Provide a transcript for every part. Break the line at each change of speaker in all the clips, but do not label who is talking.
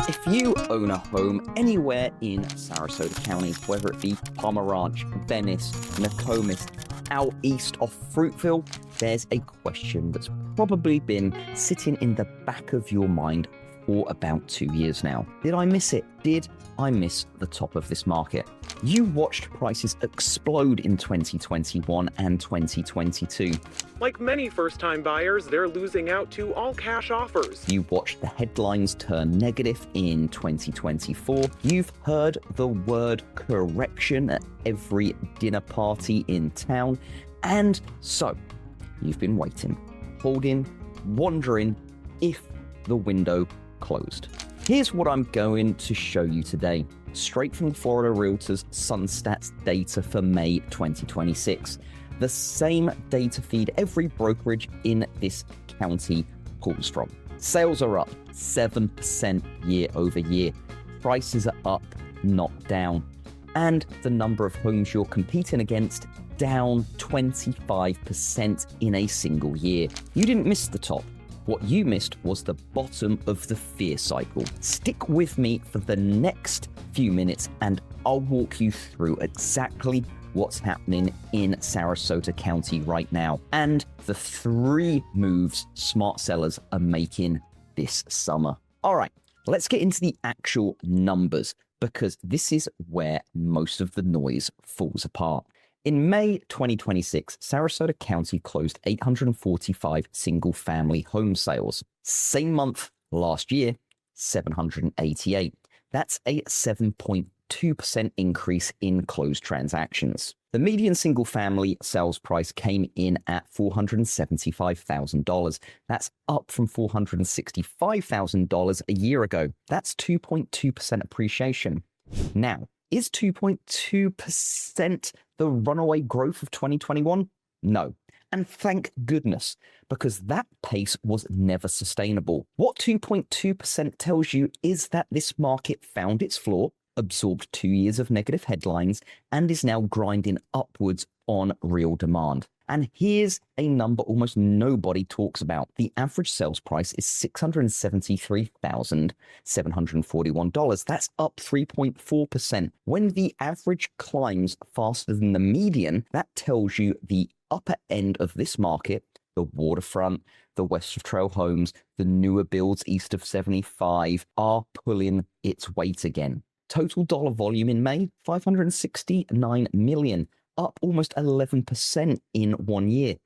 If you own a home anywhere in Sarasota County, whether it be Palmer Ranch, Venice, Nokomis, out east of Fruitville, there's a question that's probably been sitting in the back of your mind for about 2 years now. Did I miss it? Did I miss the top of this market? You watched prices explode in 2021 and 2022.
Like many first-time buyers, they're losing out to all-cash offers.
You watched the headlines turn negative in 2024. You've heard the word correction at every dinner party in town. And so, you've been waiting, holding, wondering if the window closed. Here's what I'm going to show you today, straight from the Florida Realtors SunStats data for May 2026. The same data feed every brokerage in this county pulls from. Sales are up 7% year over year. Prices are up, not down. And the number of homes you're competing against down 25% in a single year. You didn't miss the top. What you missed was the bottom of the fear cycle. Stick with me for the next few minutes and I'll walk you through exactly what's happening in Sarasota County right now and the 3 moves smart sellers are making this summer. All right, let's get into the actual numbers because this is where most of the noise falls apart. In May 2026, Sarasota County closed 845 single-family home sales. Same month last year, 788. That's a 7.2% increase in closed transactions. The median single-family sales price came in at $475,000. That's up from $465,000 a year ago. That's 2.2% appreciation. Now, is 2.2% the runaway growth of 2021? No. And thank goodness, because that pace was never sustainable. What 2.2% tells you is that this market found its floor, absorbed 2 years of negative headlines, and is now grinding upwards on real demand. And here's a number almost nobody talks about. The average sales price is $673,741. That's up 3.4%. When the average climbs faster than the median, that tells you the upper end of this market, the waterfront, the west of Trail homes, the newer builds east of 75 are pulling its weight again. Total dollar volume in May, $569 million. Up almost 11% in 1 year.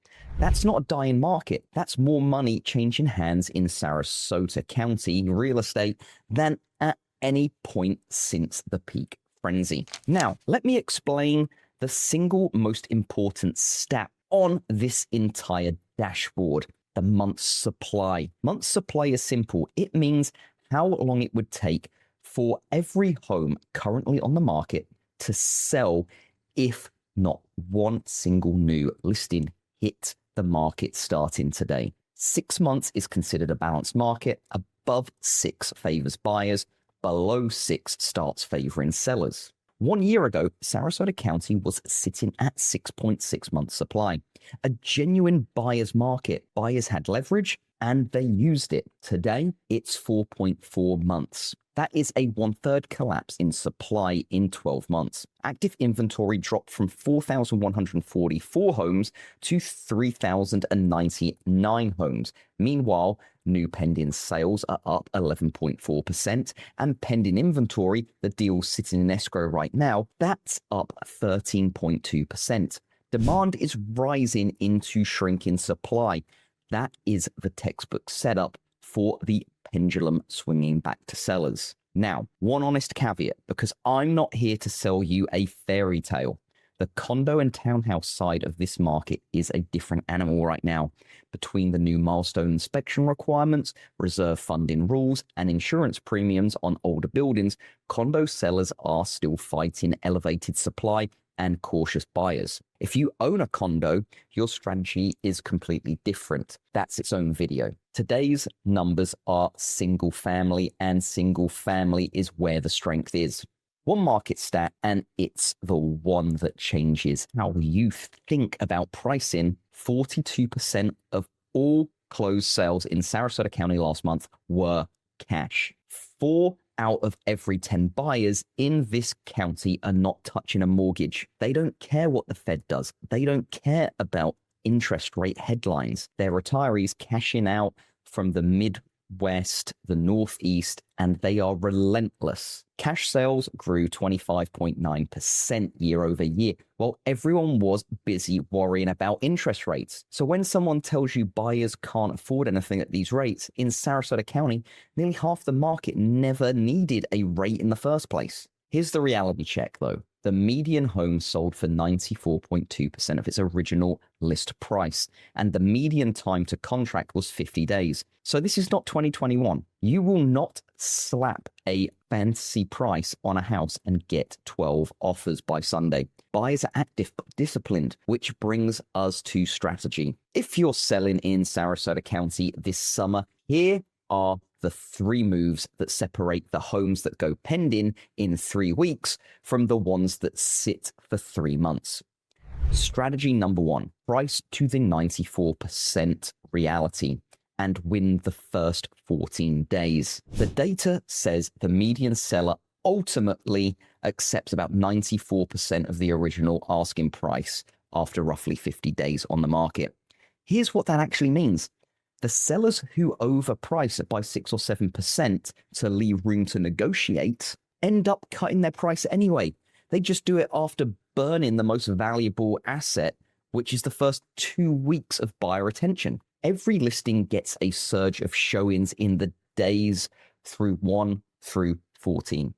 That's not a dying market. That's more money changing hands in Sarasota County real estate than at any point since the peak frenzy. Now, let me explain the single most important stat on this entire dashboard, the month's supply. Month's supply is simple. It means how long it would take for every home currently on the market to sell if not one single new listing hit the market starting today. 6 months is considered a balanced market. Above 6 favors buyers. Below 6 starts favoring sellers. 1 year ago, Sarasota County was sitting at 6.6 months supply. A genuine buyer's market. Buyers had leverage and they used it. Today, it's 4.4 months. That is a 1/3 collapse in supply in 12 months. Active inventory dropped from 4,144 homes to 3,099 homes. Meanwhile, new pending sales are up 11.4%, and pending inventory, the deal sitting in escrow right now, that's up 13.2%. Demand is rising into shrinking supply. That is the textbook setup for the pendulum swinging back to sellers. Now, one honest caveat, because I'm not here to sell you a fairy tale. The condo and townhouse side of this market is a different animal right now. Between the new milestone inspection requirements, reserve funding rules, and insurance premiums on older buildings, condo sellers are still fighting elevated supply and cautious buyers. If you own a condo, your strategy is completely different. That's its own video. Today's numbers are single family, and single family is where the strength is. One market stat, and it's the one that changes how you think about pricing. 42% of all closed sales in Sarasota County last month were cash. 4 out of every 10 buyers in this county are not touching a mortgage. They don't care what the Fed does. They don't care about interest rate headlines. They're retirees cashing out from the Midwest, the Northeast, and they are relentless. Cash sales grew 25.9% year over year, while everyone was busy worrying about interest rates. So when someone tells you buyers can't afford anything at these rates, in Sarasota County, nearly half the market never needed a rate in the first place. Here's the reality check, though. The median home sold for 94.2% of its original list price, and the median time to contract was 50 days. So this is not 2021. You will not slap a fancy price on a house and get 12 offers by Sunday. Buyers are active but disciplined, which brings us to strategy. If you're selling in Sarasota County this summer, here are the 3 moves that separate the homes that go pending in 3 weeks from the ones that sit for 3 months. Strategy number 1, price to the 94% reality and win the first 14 days. The data says the median seller ultimately accepts about 94% of the original asking price after roughly 50 days on the market. Here's what that actually means. The sellers who overprice it by 6 or 7% to leave room to negotiate end up cutting their price anyway. They just do it after burning the most valuable asset, which is the first 2 weeks of buyer attention. Every listing gets a surge of showings in the days through 1 through 14.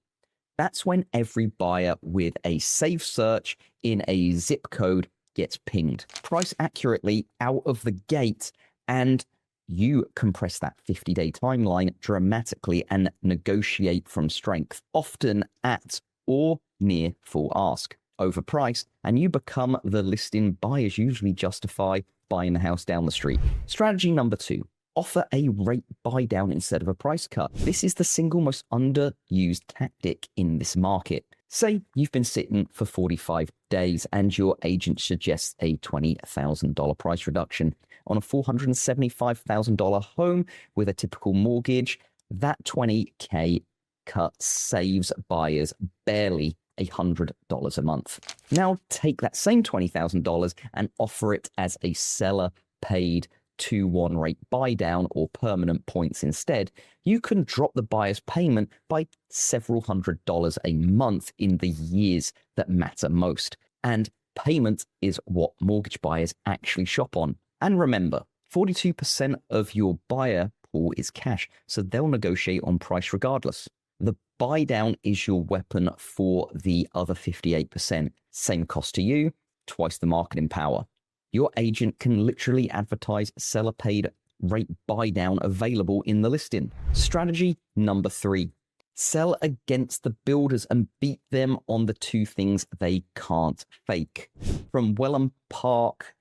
That's when every buyer with a safe search in a zip code gets pinged. Price accurately out of the gate, and you compress that 50-day timeline dramatically and negotiate from strength, often at or near full ask. Overpriced, and you become the listing buyers usually justify buying the house down the street. Strategy number 2, offer a rate buy down instead of a price cut. This is the single most underused tactic in this market. Say you've been sitting for 45 days and your agent suggests a $20,000 price reduction on a $475,000 home with a typical mortgage. That $20K cut saves buyers barely $100 a month. Now take that same $20,000 and offer it as a seller paid 2-1 rate buy down or permanent points instead. You can drop the buyer's payment by several $100s a month in the years that matter most. And payment is what mortgage buyers actually shop on. And remember, 42% of your buyer pool is cash, so they'll negotiate on price regardless. The buy down is your weapon for the other 58%. Same cost to you, twice the marketing power. Your agent can literally advertise seller paid rate buy down available in the listing. Strategy number 3, sell against the builders and beat them on the 2 things they can't fake. From Wellham Park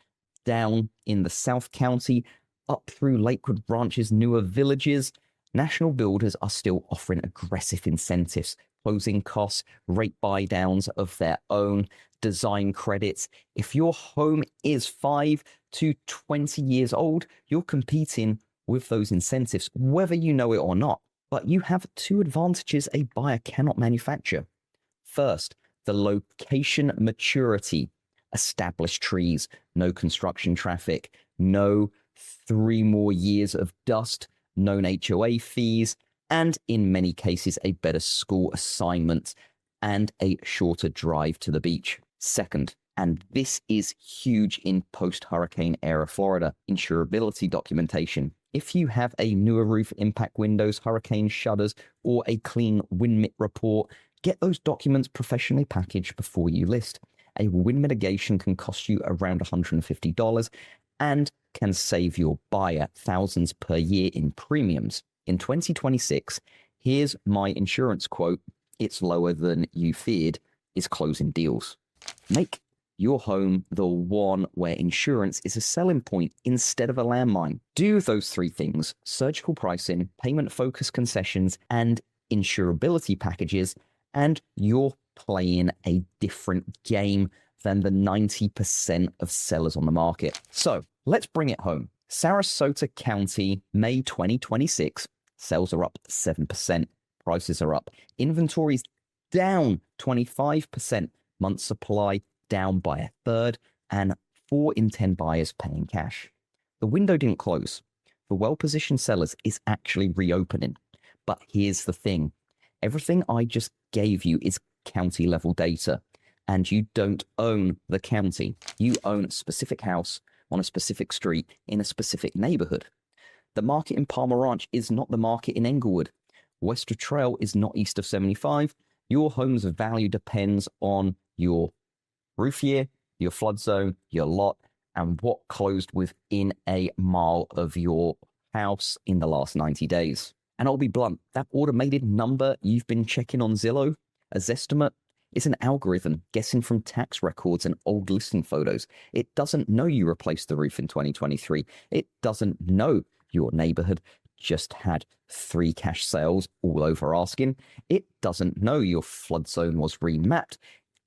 down in the South County, up through Lakewood Ranch's newer villages, national builders are still offering aggressive incentives, closing costs, rate buy downs of their own, design credits. If your home is 5 to 20 years old, you're competing with those incentives, whether you know it or not. But you have 2 advantages a buyer cannot manufacture. First, the location maturity. Established trees, no construction traffic, no 3 more years of dust, known HOA fees, and in many cases, a better school assignment and a shorter drive to the beach. Second, and this is huge in post-hurricane era Florida, insurability documentation. If you have a newer roof, impact windows, hurricane shutters, or a clean wind mit report, get those documents professionally packaged before you list. A wind mitigation can cost you around $150 and can save your buyer thousands per year in premiums. In 2026, here's my insurance quote. It's lower than you feared, is closing deals. Make your home the one where insurance is a selling point instead of a landmine. Do those 3 things: surgical pricing, payment-focused concessions, and insurability packages, and you're playing a different game than the 90% of sellers on the market. So let's bring it home. Sarasota County, May 2026, sales are up 7%. prices are up. Inventory's down 25%. Month supply down by a third, and 4 in 10 buyers paying cash. The window didn't close. For well-positioned sellers, it's actually reopening. But here's the thing. Everything I just gave you is county-level data, and you don't own the county. You own a specific house on a specific street in a specific neighborhood. The market in Palmer Ranch is not the market in Englewood. West of Trail is not east of 75. Your home's value depends on your roof year, your flood zone, your lot, and what closed within a mile of your house in the last 90 days. And I'll be blunt, that automated number you've been checking on Zillow, a Zestimate, is an algorithm guessing from tax records and old listing photos. It doesn't know you replaced the roof in 2023. It doesn't know your neighborhood just had 3 cash sales all over asking. It doesn't know your flood zone was remapped.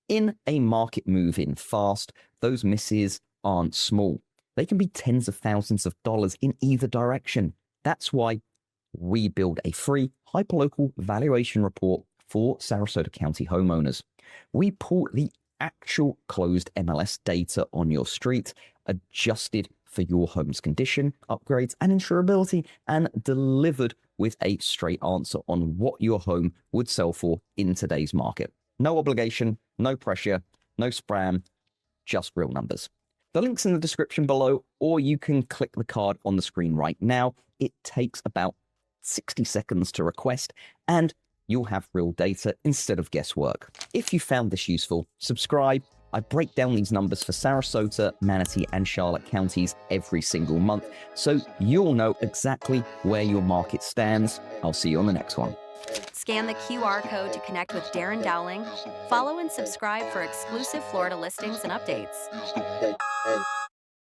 In a market moving fast, those misses aren't small. They can be tens of thousands of dollars in either direction. That's why we build a free hyperlocal valuation report for Sarasota County homeowners. We pull the actual closed MLS data on your street, adjusted for your home's condition, upgrades, and insurability, and delivered with a straight answer on what your home would sell for in today's market. No obligation, no pressure, no spam, just real numbers. The link's in the description below, or you can click the card on the screen right now. It takes about 60 seconds to request, and you'll have real data instead of guesswork. If you found this useful, subscribe. I break down these numbers for Sarasota, Manatee, and Charlotte counties every single month, so you'll know exactly where your market stands. I'll see you on the next one.
Scan the QR code to connect with Darren Dowling. Follow and subscribe for exclusive Florida listings and updates.